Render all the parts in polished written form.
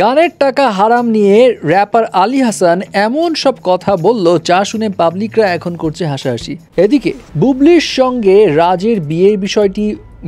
গানের টাকা হারাম নিয়ে র্যাপার আলী হাসান এমন সব কথা বলল যা শুনে পাবলিকরা এখন করছে হাসাহাসি। এদিকে বুবলির সঙ্গে রাজের বিয়ের বিষয়টি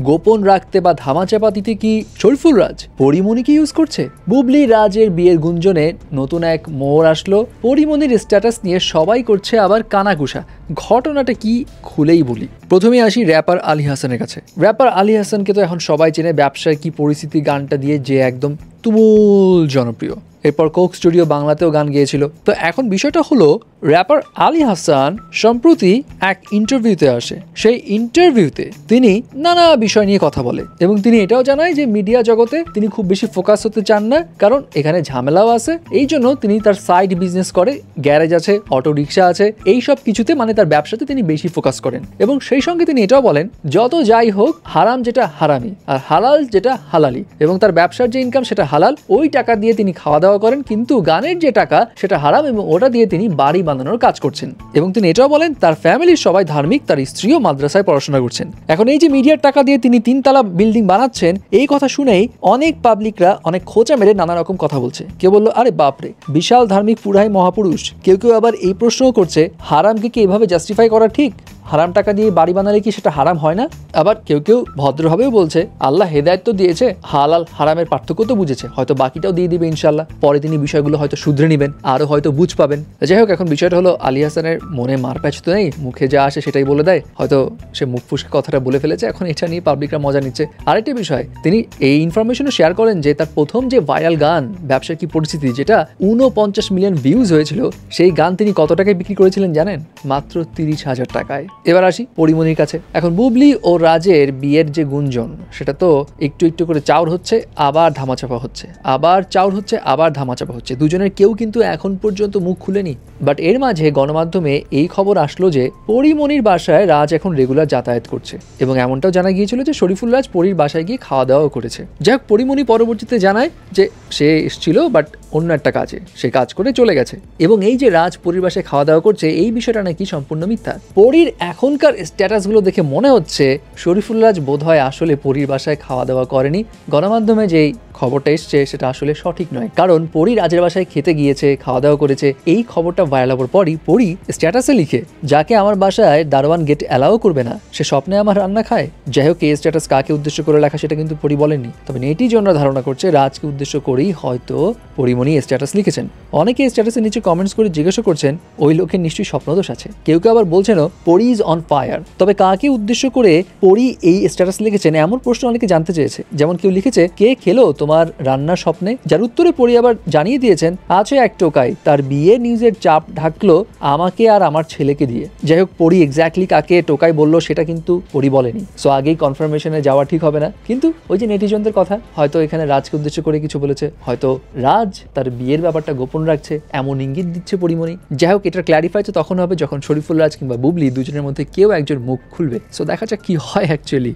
গোপন রাখতে বা ধামাচাপা দিতে কি শরীফুল রাজ পরিমণিকে ইউজ করছে? বুবলি রাজের বিয়ের গুঞ্জনে নতুন এক মোড় আসলো। পরিমণির স্ট্যাটাস নিয়ে সবাই করছে আবার কানাঘুষা। ঘটনাটা কি খুলেই বলি। প্রথমে আসি র্যাপার আলী হাসানের কাছে। র্যাপার আলী হাসানকে তো এখন সবাই চেনে ব্যবসার কি পরিস্থিতি গানটা দিয়ে, যে একদম তুমুল জনপ্রিয়। এরপর কোক স্টুডিও বাংলাতেও গান গিয়েছিল। তো এখন বিষয়টা হলো, র্যাপার আলী হাসান সম্প্রতি এক ইন্টারভিউতে আসে। সেই ইন্টারভিউতে তিনি নানা বিষয় নিয়ে কথা বলে এবং তিনি এটাও জানায় যে মিডিয়া জগতে তিনি খুব বেশি ফোকাস হতে চান না, কারণ এখানে ঝামেলাও আছে। এই জন্য তিনি তার সাইড বিজনেস করে, গ্যারেজ আছে, অটো রিক্সা আছে, এই সব কিছুতে মানে তার ব্যবসাতে তিনি বেশি ফোকাস করেন। এবং সেই সঙ্গে তিনি এটাও বলেন, যত যাই হোক হারাম যেটা হারামি আর হালাল যেটা হালালি, এবং তার ব্যবসার যে ইনকাম সেটা হালাল, ওই টাকা দিয়ে তিনি খাওয়া দাওয়া করেন, কিন্তু গানের যে টাকা সেটা হারাম এবং ওটা দিয়ে তিনি বাড়ি বানানোর কাজ করছেন। এবং তিনি এটাও বলেন তার ফ্যামিলির সবাই ধার্মিক, তার স্ত্রীও মাদ্রাসায় পড়াশোনা করছেন। এখন এই যে মিডিয়ার টাকা দিয়ে তিনি 3 তলা বিল্ডিং বানাচ্ছেন, এই কথা শুনেই অনেক পাবলিকরা অনেক খোঁচা মেরে নানা রকম কথা বলছে। কেউ বললো আরে বাপরে বিশাল ধার্মিক পুরাই মহাপুরুষ। কেউ কেউ আবার এই প্রশ্নও করছে হারামকে কি এভাবে জাস্টিফাই করা ঠিক? হারাম টাকা দিয়ে বাড়ি বানালে কি সেটা হারাম হয় না? আবার কেউ কেউ ভদ্রভাবেও বলছে আল্লাহ হেদায়েত তো দিয়েছে, হালাল হারামের পার্থক্য তো বুঝেছে, হয়তো বাকিটাও দিয়ে দিবে ইনশাল্লাহ। পরে তিনি বিষয়গুলো হয়তো শুধরে নেবেন, আরো হয়তো বুঝ পাবেন। যাই হোক, এখন বিষয়টা হলো আলী হাসানের মনে মারপ্যাচ তো নেই, মুখে যা আসে সেটাই বলে দেয়। হয়তো সে মুখ ফুসকে কথাটা বলে ফেলেছে, এখন এটা নিয়ে পাবলিকরা মজা নিচ্ছে। আরেকটি বিষয়, তিনি এই ইনফরমেশনও শেয়ার করেন যে তার প্রথম যে ভাইরাল গান ব্যবসার কি পরিস্থিতি, যেটা 49 মিলিয়ন ভিউজ হয়েছিল, সেই গান তিনি কত টাকায় বিক্রি করেছিলেন জানেন? মাত্র 30,000 টাকায়। এবার আসি পরিমণির কাছে। এখন বুবলি ও রাজের বিয়ের যে গুঞ্জন, সেটা তো একটু একটু করে চাউর হচ্ছে, আবার ধামাচাপা হচ্ছে, আবার চাউর হচ্ছে, আবার ধামাচাপা হচ্ছে। দুজনের কেউ কিন্তু এখন পর্যন্ত মুখ খুলেনি। বাট এর মাঝে গণমাধ্যমে এই খবর আসলো যে পরিমণির বাসায় রাজ এখন রেগুলার যাতায়াত করছে, এবং এমনটাও জানা গিয়েছিল যে শরীফুল রাজ পরির বাসায় গিয়ে খাওয়া দাওয়াও করেছে। যাই হোক, পরিমণি পরবর্তীতে জানায় যে সে এসেছিল বাট অন্য একটা কাজে, সে কাজ করে চলে গেছে। এবং এই যে রাজ পরির বাসায় খাওয়া দাওয়া করছে, এই বিষয়টা নাকি সম্পূর্ণ মিথ্যা। পরির এখনকার স্ট্যাটাসগুলো দেখে মনে হচ্ছে শরীফুল রাজ বোধহয় আসলে পরির বাসায় খাওয়া দাওয়া করেনি। গণমাধ্যমে যেই খবরটা এসছে সেটা আসলে সঠিক নয়, কারণ পরি রাজের বাসায় খেতে গিয়েছে, খাওয়া দাওয়া করেছে। এই খবরটা ভাইরাল হওয়ার পরই পরি স্ট্যাটাসে লিখে, যাকে আমার বাসায় দারোয়ান গেট অ্যালাও করবে না, সে স্বপ্নে আমার রান্না খায়। যাই হোক, এই স্ট্যাটাস কাকে উদ্দেশ্য করে লেখা সেটা কিন্তু পরি বলেননি। তবে নেটিজনরা ধারণা করছে রাজকে উদ্দেশ্য করেই হয়তো পরিমণি স্ট্যাটাস লিখেছেন। অনেকে স্ট্যাটাসের নিচে কমেন্টস করে জিজ্ঞাসা করছেন ওই লোকের নিশ্চয়ই স্বপ্নদোষ আছে। কেউ কেউ আবার বলছেনও পরি ইজ অন ফায়ার। তবে কাকে উদ্দেশ্য করে পরি এই স্ট্যাটাস লিখেছেন এমন প্রশ্ন অনেকে জানতে চেয়েছে। যেমন কেউ লিখেছে, কে খেলো তোমার রান্নার স্বপ্নে? যার উত্তরে পরি আবার জানিয়ে দিয়েছেন, আছে এক টোকাই, তার বিয়ে নিউজের চাপ ঢাকলো আমাকে আর আমার ছেলেকে দিয়ে। যাই হোক, পরি এক্স্যাক্টলি কাকে টোকাই বললো সেটা কিন্তু পরি বলেনি। সো আগেই কনফার্মেশনে যাওয়া ঠিক হবে না। কিন্তু ওই যে নেটিজনদের কথা, হয়তো এখানে রাজকে উদ্দেশ্য করে কিছু বলেছে, হয়তো রাজ তার বিয়ের ব্যাপারটা গোপন রাখছে এমন ইঙ্গিত দিচ্ছে পরিমণি। যাই হোক, এটা ক্ল্যারিফাই তো তখন হবে যখন শরীফুল রাজ কিংবা বুবলি দুজনের মধ্যে কেউ একজন মুখ খুলবে। সো দেখা যাক কি হয় অ্যাকচুয়ালি।